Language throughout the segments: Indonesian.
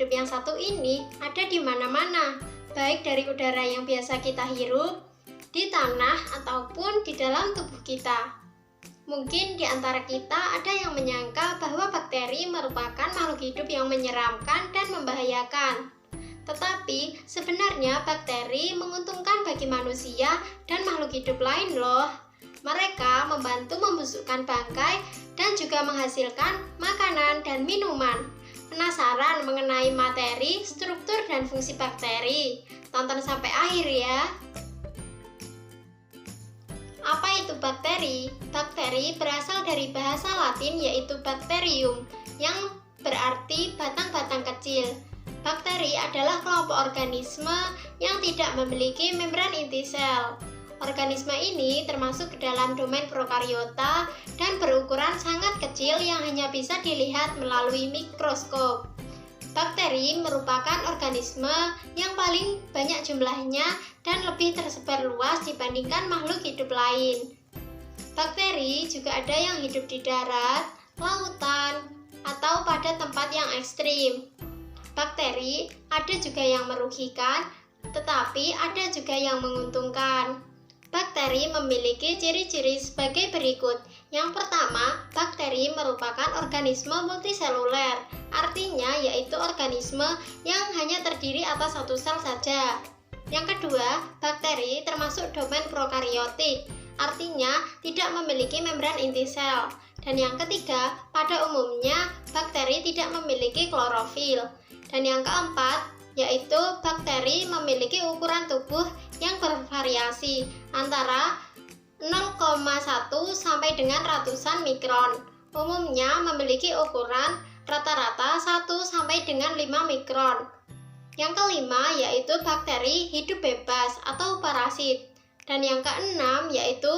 hidup yang satu ini ada di mana-mana, baik dari udara yang biasa kita hirup, di tanah, ataupun di dalam tubuh kita. Mungkin di antara kita ada yang menyangka bahwa bakteri merupakan makhluk hidup yang menyeramkan dan membahayakan. Tetapi sebenarnya bakteri menguntungkan bagi manusia dan makhluk hidup lain loh. Mereka membantu membusukkan bangkai dan juga menghasilkan makanan dan minuman. Penasaran mengenai materi, struktur, dan fungsi bakteri? Tonton sampai akhir ya. Apa itu bakteri? Bakteri berasal dari bahasa Latin yaitu bacterium, yang berarti batang-batang kecil. Bakteri adalah kelompok organisme yang tidak memiliki membran inti sel. Organisme ini termasuk ke dalam domain prokariota dan berukuran sangat kecil yang hanya bisa dilihat melalui mikroskop. Bakteri merupakan organisme yang paling banyak jumlahnya dan lebih tersebar luas dibandingkan makhluk hidup lain. Bakteri juga ada yang hidup di darat, lautan, atau pada tempat yang ekstrim. Bakteri ada juga yang merugikan, tetapi ada juga yang menguntungkan. Bakteri memiliki ciri-ciri sebagai berikut. Yang pertama, bakteri merupakan organisme multiseluler, artinya yaitu organisme yang hanya terdiri atas satu sel saja. Yang kedua, bakteri termasuk domain prokariotik, artinya tidak memiliki membran inti sel. Dan yang ketiga, pada umumnya bakteri tidak memiliki klorofil. Dan yang keempat, yaitu bakteri memiliki ukuran tubuh yang bervariasi antara 0,1 sampai dengan ratusan mikron. Umumnya memiliki ukuran rata-rata 1 sampai dengan 5 mikron. Yang kelima yaitu bakteri hidup bebas atau parasit. Dan yang keenam yaitu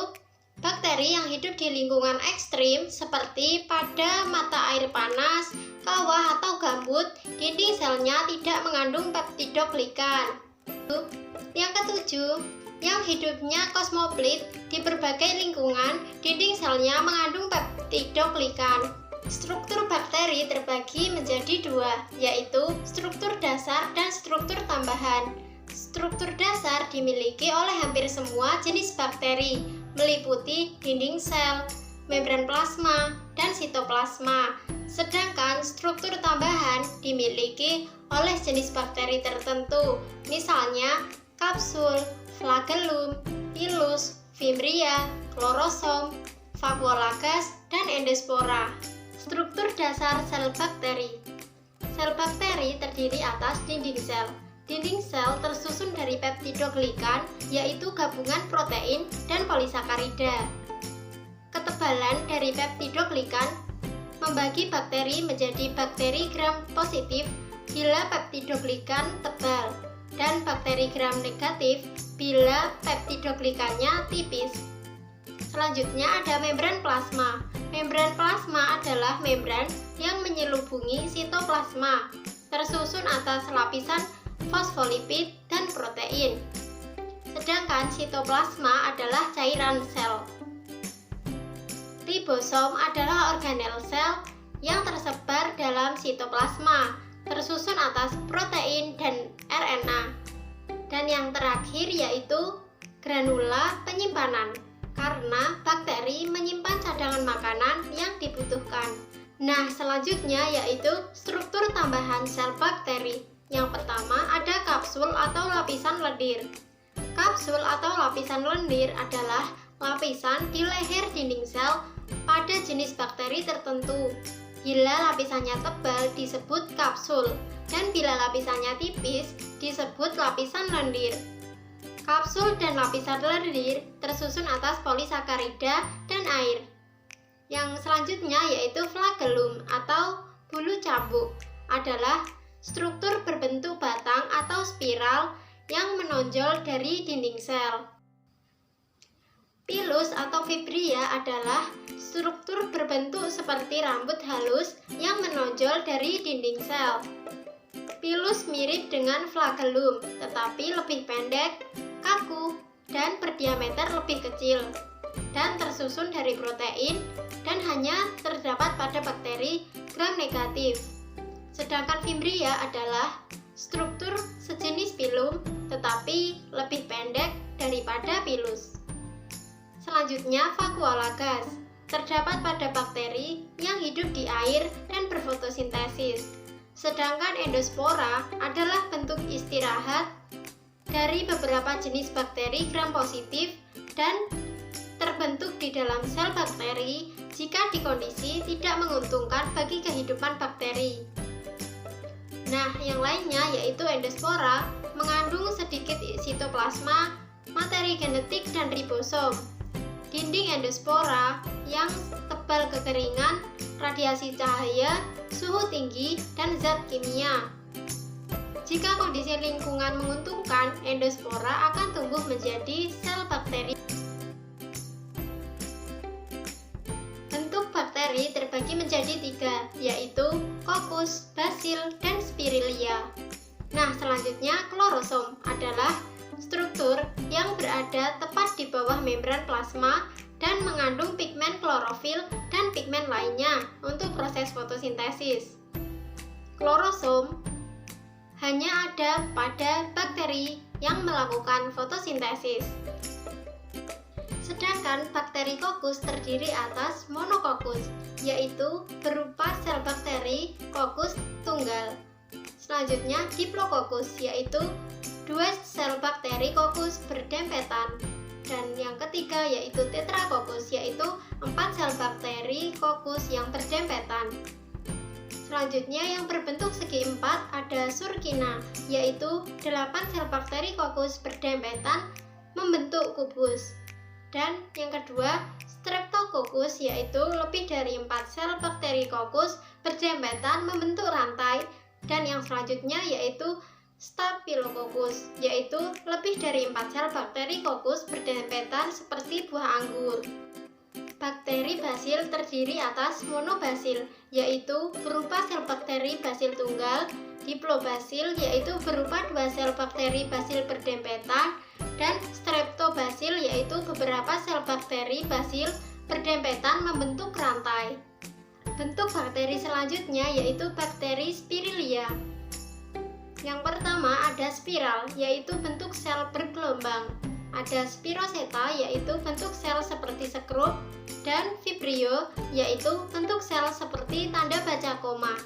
bakteri yang hidup di lingkungan ekstrim seperti pada mata air panas, kawah atau gambut, dinding selnya tidak mengandung peptidoglikan. Yang ketujuh, yang hidupnya kosmoplit di berbagai lingkungan, dinding selnya mengandung peptidoglikan. Struktur bakteri terbagi menjadi dua, yaitu struktur dasar dan struktur tambahan. Struktur dasar dimiliki oleh hampir semua jenis bakteri, meliputi dinding sel, membran plasma, dan sitoplasma. Sedangkan struktur tambahan dimiliki oleh jenis bakteri tertentu, misalnya kapsul, flagellum, pilus, fimria, klorosom, vakuolagas, dan endospora. Struktur dasar sel bakteri. Sel bakteri terdiri atas dinding sel. Dinding sel tersusun dari peptidoglikan, yaitu gabungan protein dan polisakarida. Ketebalan dari peptidoglikan membagi bakteri menjadi bakteri gram positif bila peptidoglikan tebal dan bakteri gram negatif bila peptidoglikannya tipis. Selanjutnya ada membran plasma. Membran plasma adalah membran yang menyelubungi sitoplasma, tersusun atas lapisan fosfolipid dan protein. Sedangkan sitoplasma adalah cairan sel. Ribosom adalah organel sel yang tersebar dalam sitoplasma, tersusun atas protein dan RNA. Dan yang terakhir yaitu granula penyimpanan, karena bakteri menyimpan cadangan makanan yang dibutuhkan. Nah, selanjutnya yaitu struktur tambahan sel bakteri. Yang pertama ada kapsul atau lapisan lendir. Kapsul atau lapisan lendir adalah lapisan di leher dinding sel pada jenis bakteri tertentu. Bila lapisannya tebal disebut kapsul, dan bila lapisannya tipis disebut lapisan lendir. Kapsul dan lapisan lendir tersusun atas polisakarida dan air. Yang selanjutnya yaitu flagellum atau bulu cambuk, adalah struktur berbentuk batang atau spiral yang menonjol dari dinding sel. Pilus atau fibria adalah struktur berbentuk seperti rambut halus yang menonjol dari dinding sel. Pilus mirip dengan flagellum, tetapi lebih pendek, kaku, dan berdiameter lebih kecil, dan tersusun dari protein dan hanya terdapat pada bakteri gram negatif. Sedangkan Fimbria adalah struktur sejenis pilum tetapi lebih pendek daripada pilus. Selanjutnya, vakuolagas terdapat pada bakteri yang hidup di air dan berfotosintesis. Sedangkan endospora adalah bentuk istirahat dari beberapa jenis bakteri gram positif dan terbentuk di dalam sel bakteri jika di kondisi tidak menguntungkan bagi kehidupan bakteri. Nah, yang lainnya yaitu endospora mengandung sedikit sitoplasma, materi genetik, dan ribosom. Dinding endospora yang tebal kekeringan, radiasi cahaya, suhu tinggi, dan zat kimia. Jika kondisi lingkungan menguntungkan, endospora akan tumbuh menjadi sel bakteri. Bentuk bakteri terbagi menjadi 3, yaitu kokus, basil, dan spirilia. Nah, selanjutnya klorosom adalah struktur yang berada tepat di bawah membran plasma dan mengandung pigmen klorofil dan pigmen lainnya untuk proses fotosintesis. Klorosom hanya ada pada bakteri yang melakukan fotosintesis. Sedangkan bakteri kokus terdiri atas monokokus, yaitu berupa sel bakteri kokus tunggal. Selanjutnya diplokokus, yaitu 2 sel bakteri kokus berdempetan. Dan yang ketiga yaitu tetrakokus, yaitu 4 sel bakteri kokus yang berdempetan. Selanjutnya yang berbentuk segi empat ada surkina, yaitu 8 sel bakteri kokus berdempetan membentuk kubus. Dan yang kedua streptokokus, yaitu lebih dari 4 sel bakteri kokus berdempetan membentuk rantai. Dan yang selanjutnya yaitu Staphylococcus, yaitu lebih dari 4 sel bakteri kokus berdempetan seperti buah anggur. Bakteri basil terdiri atas monobasil, yaitu berupa sel bakteri basil tunggal, diplobasil, yaitu berupa 2 sel bakteri basil berdempetan, dan streptobasil, yaitu beberapa sel bakteri basil berdempetan membentuk rantai. Bentuk bakteri selanjutnya yaitu bakteri spirilia. Yang pertama ada spiral, yaitu bentuk sel bergelombang. Ada spiroseta, yaitu bentuk sel seperti sekrup, dan vibrio, yaitu bentuk sel seperti tanda baca koma.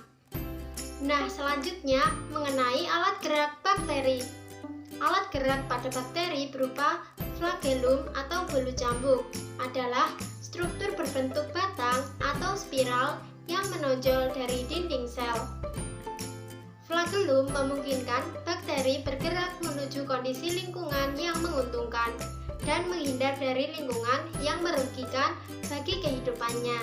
Nah, selanjutnya mengenai alat gerak bakteri. Alat gerak pada bakteri berupa flagellum atau bulu cambuk adalah struktur berbentuk batang atau spiral yang menonjol dari dinding sel. Flagellum memungkinkan bakteri bergerak menuju kondisi lingkungan yang menguntungkan dan menghindar dari lingkungan yang merugikan bagi kehidupannya.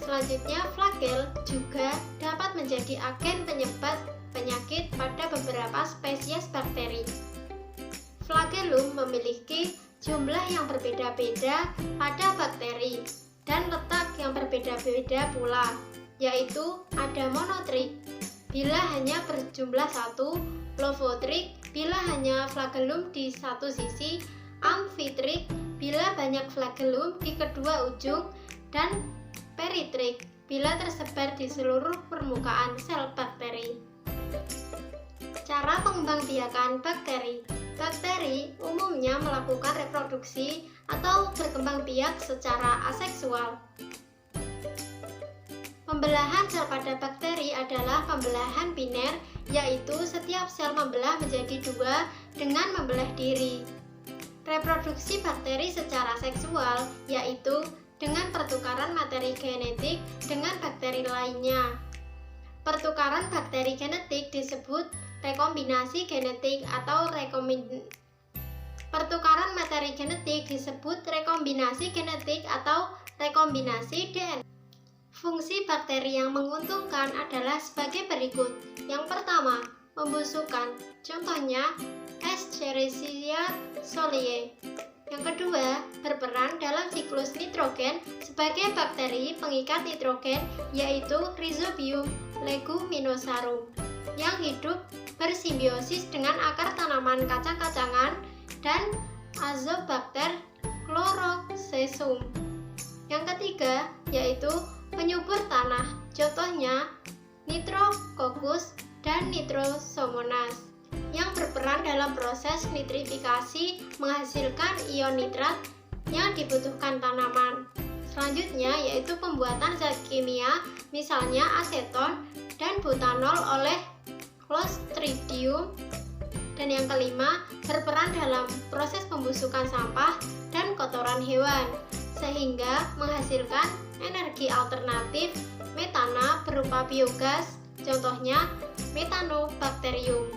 Selanjutnya, flagel juga dapat menjadi agen penyebab penyakit pada beberapa spesies bakteri. Flagellum memiliki jumlah yang berbeda-beda pada bakteri dan letak yang berbeda-beda pula, yaitu ada monotrik bila hanya berjumlah 1, lofotrik bila hanya flagellum di satu sisi, amfitrik bila banyak flagellum di kedua ujung, dan peritrik bila tersebar di seluruh permukaan sel bakteri. Cara pengembangbiakan bakteri. Bakteri umumnya melakukan reproduksi atau berkembang biak secara aseksual. Pembelahan sel pada bakteri adalah pembelahan biner, yaitu setiap sel membelah menjadi 2 dengan membelah diri. Reproduksi bakteri secara seksual, yaitu dengan pertukaran materi genetik dengan bakteri lainnya. Pertukaran bakteri genetik disebut rekombinasi genetik atau pertukaran materi genetik disebut rekombinasi genetik atau rekombinasi DNA. Fungsi bakteri yang menguntungkan adalah sebagai berikut. Yang pertama, membusukkan. Contohnya, Escherichia coli. Yang kedua, berperan dalam siklus nitrogen sebagai bakteri pengikat nitrogen, yaitu Rhizobium leguminosarum, yang hidup bersimbiosis dengan akar tanaman kacang-kacangan, dan Azobacter chloroxysum. Yang ketiga, yaitu penyubur tanah. Contohnya, Nitrococcus, dan Nitrosomonas yang berperan dalam proses nitrifikasi menghasilkan ion nitrat yang dibutuhkan tanaman. Selanjutnya yaitu pembuatan zat kimia, misalnya aseton dan butanol oleh Clostridium. Dan yang kelima, berperan dalam proses pembusukan sampah dan kotoran hewan, sehingga menghasilkan energi alternatif metana berupa biogas, contohnya Methanobacterium.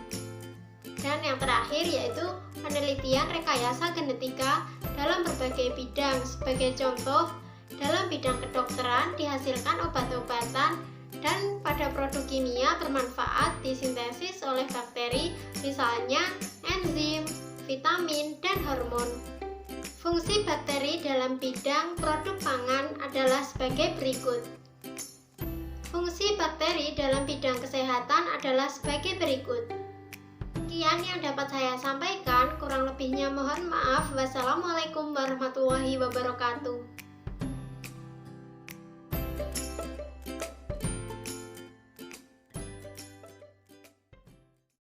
Dan yang terakhir yaitu penelitian rekayasa genetika dalam berbagai bidang. Sebagai contoh, dalam bidang kedokteran dihasilkan obat-obatan dan pada produk kimia bermanfaat disintesis oleh bakteri, misalnya enzim, vitamin, dan hormon. Fungsi bakteri dalam bidang produk pangan adalah sebagai berikut. Fungsi bakteri dalam bidang kesehatan adalah sebagai berikut. Sekian yang dapat saya sampaikan, kurang lebihnya mohon maaf. Wassalamualaikum warahmatullahi wabarakatuh.